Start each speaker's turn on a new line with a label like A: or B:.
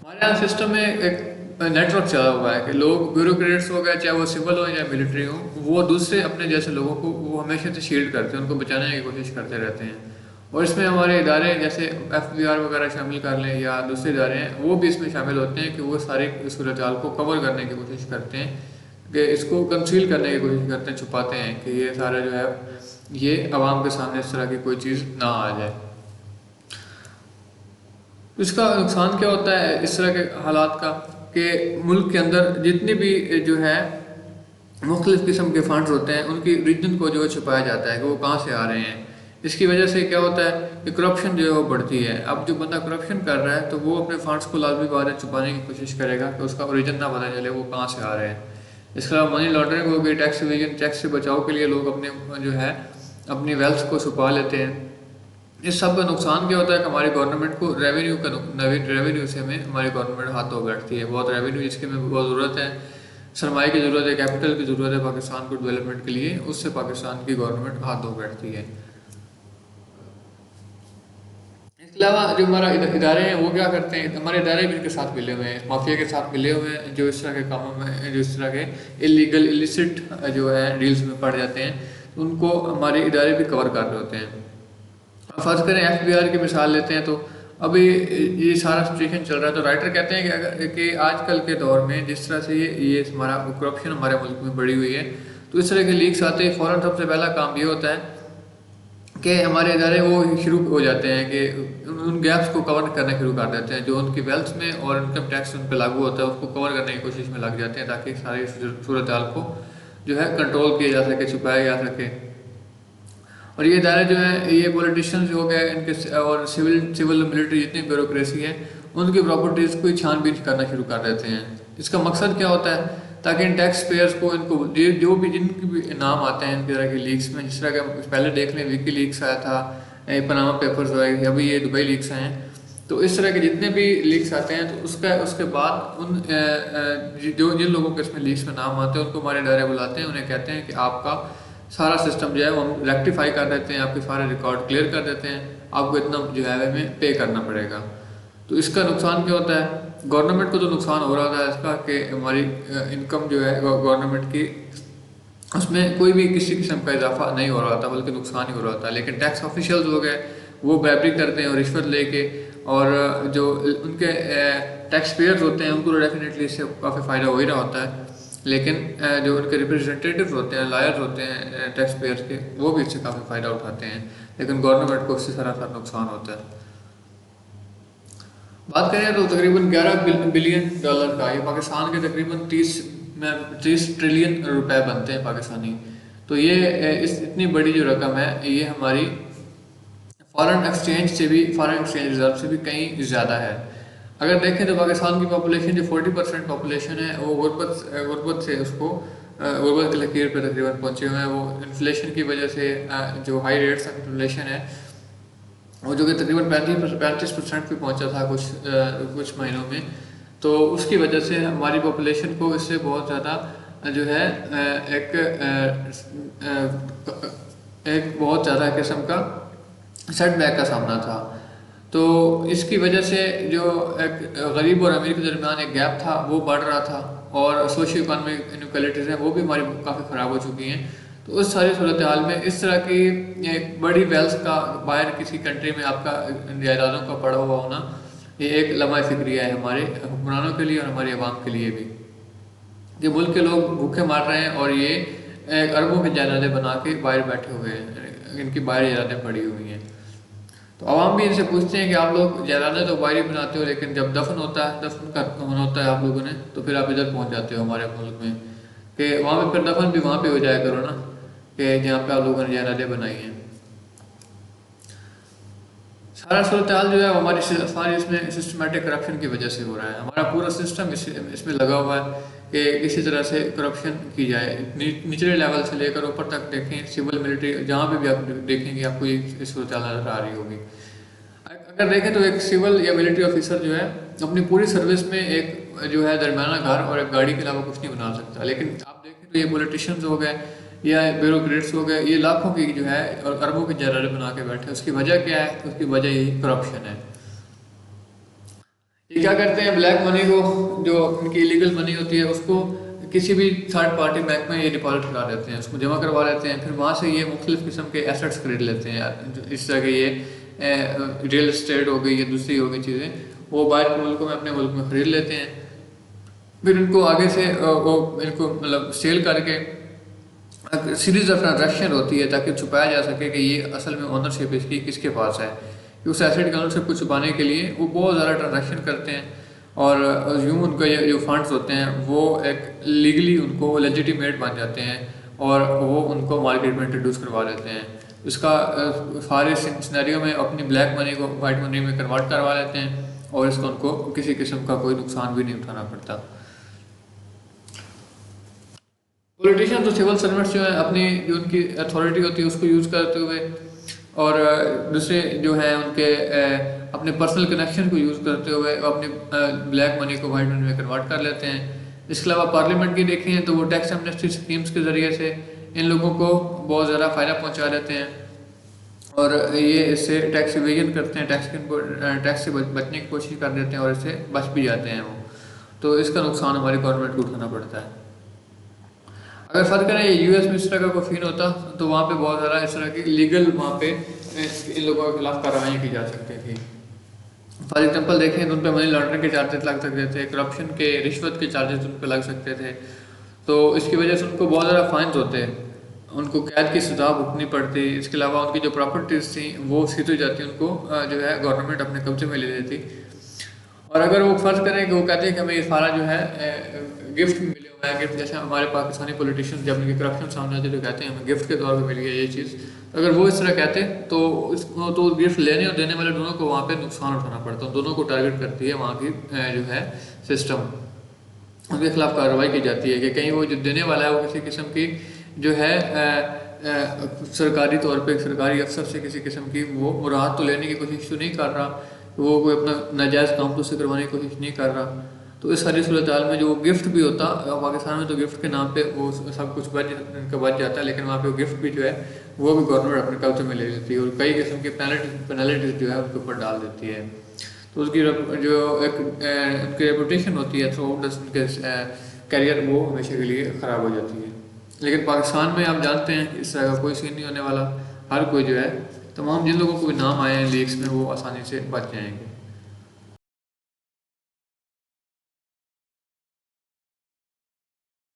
A: हमारे यहाँ सिस्टम में एक नेटवर्क चला हुआ है कि लोग ब्यूरोक्रेट्स हो गए, चाहे वो सिविल हो या मिलिट्री हो, वो दूसरे अपने जैसे लोगों को वो हमेशा से शील्ड करते हैं, उनको बचाने की कोशिश करते रहते हैं। और इसमें हमारे इदारे जैसे FBI वगैरह शामिल कर लें या दूसरे इदारे हैं, वो भी इसमें शामिल होते हैं कि वो सारी सूरत हाल को कवर करने की कोशिश करते हैं, कि इसको कंसील करने की कोशिश करते हैं, छुपाते हैं कि ये सारा जो है ये आवाम के सामने इस तरह की कोई चीज़ ना आ जाए। इसका नुकसान क्या होता है इस तरह के हालात का, कि मुल्क के अंदर जितनी भी जो है मुख्तलिफ़ किस्म के फंड्स होते हैं, उनकी रीजन को जो है छुपाया जाता है कि वो कहाँ से आ रहे हैं। इसकी वजह से क्या होता है कि करप्शन जो है वो बढ़ती है। अब जो बंदा करप्शन कर रहा है तो वो अपने फंड्स को लाजमी बात है छुपाने की कोशिश करेगा कि उसका ओरिजिन ना पता चले वो कहाँ से आ रहे हैं। इसके अलावा मनी लॉन्ड्रिंग हो गई, टैक्स इवेजन, टैक्स से बचाव के लिए लोग अपने जो है अपनी वेल्थ को छुपा लेते हैं। इस सब का नुकसान क्या होता है कि हमारी गवर्नमेंट को रेवेन्यू से हमें हमारी गवर्नमेंट हाथ धो बैठती है। बहुत रेवेन्यू जिसकी हमें बहुत ज़रूरत है, सरमाए की ज़रूरत है, कैपिटल की ज़रूरत है पाकिस्तान को डेवलपमेंट के लिए, उससे पाकिस्तान की गवर्नमेंट हाथ धो बैठती है। इसके अलावा जो हमारा इदारे हैं वो क्या करते हैं, हमारे इदारे भी इनके साथ मिले हुए हैं, माफिया के साथ मिले हुए हैं, जो इस तरह के कामों में, जो इस तरह के इलीगल इलिसिट जो है डील्स में पड़ जाते हैं, उनको हमारे इदारे भी कवर कर रहे होते हैं। फर्ज करें FBI की मिसाल लेते हैं, तो अभी ये सारा सिचुएशन चल रहा है, तो राइटर कहते हैं कि कि आजकल के दौर में जिस तरह से ये हमारा करप्शन हमारे मुल्क में बढ़ी हुई है, तो इस तरह के लीक्स आते ही फ़ौरन सबसे पहला काम ये होता है कि हमारे इदारे वो शुरू हो जाते हैं कि उन गैप्स को कवर करना शुरू कर देते हैं, जो उनकी वेल्थ में और इनकम टैक्स उन पर लागू होता है उसको कवर करने की कोशिश में लग जाते हैं, ताकि सारी सूरत हाल को जो है कंट्रोल किया जा सके, छुपाया जा सके। और ये इदारे जो हैं, ये पॉलिटिशियंस हो गए इनके, और सिविल मिलिट्री जितनी ब्यूरोक्रेसी है, उनकी प्रॉपर्टीज़ को छानबीन करना शुरू कर देते हैं। इसका मकसद क्या होता है, ताकि इन टैक्स पेयर्स को इनको जो भी जिनके भी नाम आते हैं इन तरह के लीक्स में, जिस तरह का पहले देख लें विकी लीक्स आया था, पनामा पेपर्स हुए, अभी ये दुबई लीक्स आए हैं, तो इस तरह के जितने भी लीक्स आते हैं, तो उसके बाद उन जिन लोगों के इसमें लीक्स में नाम आते हैं उनको हमारे इदारे बुलाते हैं, उन्हें कहते हैं कि आपका सारा सिस्टम जो है वो हम रेक्टिफाई कर देते हैं, आपके सारे रिकॉर्ड क्लियर कर देते हैं, आपको इतना जो है हमें पे करना पड़ेगा। तो इसका नुकसान क्या होता है, गवर्नमेंट को तो नुकसान हो रहा था इसका कि हमारी इनकम जो है गवर्नमेंट की, उसमें कोई भी किसी किस्म का इजाफा नहीं हो रहा था, बल्कि नुकसान ही हो रहा था। लेकिन टैक्स ऑफिशियल्स हो गए, वो ब्राइबरी करते हैं और रिश्वत लेके, और जो उनके टैक्स पेयर्स होते हैं उनको तो डेफिनेटली इससे काफ़ी फ़ायदा हो ही रहा होता है, लेकिन जो उनके रिप्रेजेंटेटिव होते हैं, लायर्स होते हैं टैक्स पेयर्स के, वो भी इससे काफ़ी फ़ायदा उठाते हैं, लेकिन गवर्नमेंट को इससे सरासर नुकसान होता है। बात करें तो तकरीबन $11 बिलियन का, ये पाकिस्तान के तकरीबन 30 ट्रिलियन रुपए बनते हैं पाकिस्तानी। तो ये इतनी बड़ी जो रकम है, ये हमारी फॉरेन एक्सचेंज रिजर्व से भी कहीं ज़्यादा है। अगर देखें तो पाकिस्तान की पॉपुलेशन जो 40% पॉपुलेशन है, वो गुर्बत से उसको गुर्बत की लकीर पर तकरीबन पहुँचे हुए हैं। वो इन्फ्लेशन की वजह से जो हाई रेट्स ऑफ इन्फ्लेशन है, वो जो कि तकरीबन 35% पे पहुँचा था कुछ महीनों में, तो उसकी वजह से हमारी पॉपुलेशन को इससे बहुत ज़्यादा जो है एक बहुत ज़्यादा किस्म का सेटबैक का सामना था। तो इसकी वजह से जो एक गरीब और अमीर के दरमियान एक गैप था वो बढ़ रहा था, और सोशो इकॉनमिक इनक्वालिटीज़ हैं वो भी हमारी काफ़ी ख़राब हो चुकी हैं। तो उस सारी सूरत हाल में इस तरह की एक बड़ी वेल्थ का बाहर किसी कंट्री में आपका जायदादों का पड़ा हुआ होना, ये एक लम्हा फिक्रिया है हमारे हुक्मरानों के लिए और हमारे अवाम के लिए भी, कि मुल्क के लोग भूखे मार रहे हैं और ये अरबों के जायदादें बना के बाहर बैठे हुए हैं, इनकी बाहर जायदादें पड़ी हुई हैं। तो आवाम भी इनसे पूछते हैं कि आप लोग जायदादें तो बाहर ही बनाते हो, लेकिन जब दफन होता है, दफन का होना होता है आप लोगों ने, तो फिर आप इधर पहुँच जाते हो हमारे मुल्क में, कि वहाँ पर फिर दफन भी वहाँ पर हो जाया करो ना, कि जहाँ पे आप लोगों ने जायदादें बनाई हैं। सारा सूरत हाल जो है हमारी सारी इसमें सिस्टमेटिक करप्शन की वजह से हो रहा है। हमारा पूरा सिस्टम इसमें लगा हुआ है कि किसी तरह से करप्शन की जाए, निचले लेवल से लेकर ऊपर तक देखें, सिविल मिलिट्री जहाँ पे भी आप देखेंगे आपको ये सूरत हाल नजर आ रही होगी। अगर देखें तो एक सिविल या मिलिट्री ऑफिसर जो है अपनी पूरी सर्विस में एक जो है दरमियाना घर और एक गाड़ी के अलावा कुछ नहीं बना सकता, लेकिन आप देखें तो ये पॉलिटिशियंस हो गए या ब्यूरोक्रेट्स हो गए, ये लाखों की जो है और अरबों की जायदादें बना के बैठे। उसकी वजह क्या है? उसकी वजह यही करप्शन है। یہ کیا کرتے ہیں بلیک منی کو، جو ان کی ایلیگل منی ہوتی ہے، اس کو کسی بھی تھرڈ پارٹی بینک میں یہ ڈپازٹ کرا دیتے ہیں، اس کو جمع کروا لیتے ہیں، پھر وہاں سے یہ مختلف قسم کے ایسٹس خرید لیتے ہیں، اس طرح کے یہ ریئل اسٹیٹ ہو گئی یا دوسری ہو گئی چیزیں، وہ باہر کے ملکوں میں اپنے ملک میں خرید لیتے ہیں، پھر ان کو آگے سے وہ ان کو مطلب سیل کر کے سیریز آف ٹرانزیکشن ہوتی ہے تاکہ چھپایا جا سکے کہ یہ اصل میں اونرشپ اس کی کس کے پاس ہے، کہ اس ایسٹ کی اونرشپ کو چھپانے کے لیے وہ بہت زیادہ ٹرانزیکشن کرتے ہیں، اور یوں ان کا جو فنڈز ہوتے ہیں وہ ایک لیگلی ان کو لیجیٹیمیٹ بن جاتے ہیں، اور وہ ان کو مارکیٹ میں انٹروڈیوس کروا لیتے ہیں، اس کا سارے سینیریو میں اپنی بلیک منی کو وائٹ منی میں کنورٹ کروا لیتے ہیں، اور اس کو ان کو کسی قسم کا کوئی نقصان بھی نہیں اٹھانا پڑتا۔ پولیٹیشین تو سول سرونٹس جو ہیں اپنی جو ان کی اتھارٹی ہوتی ہے اس کو یوز کرتے ہوئے، اور دوسرے جو ہیں ان کے اپنے پرسنل کنیکشن کو یوز کرتے ہوئے اپنی بلیک منی کو وائٹ منی میں کنورٹ کر لیتے ہیں۔ اس کے علاوہ پارلیمنٹ کی دیکھیں تو وہ ٹیکس ایمنسٹی اسکیمس کے ذریعے سے ان لوگوں کو بہت زیادہ فائدہ پہنچا دیتے ہیں، اور یہ اس سے ٹیکس ایویژن کرتے ہیں، ٹیکس سے بچنے کی کوشش کر دیتے ہیں، اور اس سے بچ بھی جاتے ہیں وہ، تو اس کا نقصان ہماری گورنمنٹ کو اٹھانا پڑتا ہے۔ اگر فرض کریں یو ایس میں اس طرح کا کوئی فین ہوتا تو وہاں پہ بہت زیادہ اس طرح کی لیگل وہاں پہ ان لوگوں کے خلاف کارروائیاں کی جا سکتی تھی۔ فار ایگزامپل دیکھیں تو ان پہ منی لانڈرنگ کے چارجز لگ سکتے تھے، کرپشن کے، رشوت کے چارجز ان پہ لگ سکتے تھے، تو اس کی وجہ سے ان کو بہت زیادہ فائنز ہوتے، ان کو قید کی سزا بھگتنی پڑتی، اس کے علاوہ ان کی جو پراپرٹیز تھیں وہ سیز ہو جاتی، ان کو جو ہے گورنمنٹ اپنے قبضے میں لے لیتی، اور اگر وہ فرض کریں کہ وہ کہتے ہیں کہ ہمیں یہ سارا جو ہے گفٹ ملے ہوا ہے، گفٹ جیسے ہمارے پاکستانی پولیٹیشین جب ان کی کرپشن سامنے آتی ہے تو کہتے ہیں ہمیں گفٹ کے طور پہ مل گیا یہ چیز، اگر وہ اس طرح کہتے تو گفٹ لینے اور دینے والے دونوں کو وہاں پہ نقصان اٹھانا پڑتا ہے، دونوں کو ٹارگٹ کرتی ہے وہاں کی جو ہے سسٹم، ان کے خلاف کارروائی کی جاتی ہے کہ کہیں وہ جو دینے والا ہے وہ کسی قسم کی جو ہے سرکاری طور پہ سرکاری افسر سے کسی قسم کی وہ مراحت تو لینے کی کوشش تو نہیں کر رہا، وہ کوئی اپنا ناجائز کام تو سے کروانے کی کوشش نہیں کر رہا، تو اس ساری صورتحال میں جو وہ گفٹ بھی ہوتا پاکستان میں تو گفٹ کے نام پہ وہ سب کچھ ان کا بچ جاتا ہے، لیکن وہاں پہ وہ گفٹ بھی جو ہے وہ بھی گورنمنٹ اپنے قبضے میں لے لیتی ہے، اور کئی قسم کی پینلٹیز جو ہے ان کے اوپر ڈال دیتی ہے، تو اس کی جو ایک ان کی ریپوٹیشن ہوتی ہے تھرو آؤٹ ان کے کیریئر وہ ہمیشہ کے لیے خراب ہو جاتی ہے۔ لیکن پاکستان میں آپ جانتے ہیں اس طرح کا کوئی سین نہیں ہونے والا، ہر کوئی جو ہے تمام جن لوگوں کو بھی نام آئے ہیں لیکس میں وہ آسانی سے بچ جائیں گے۔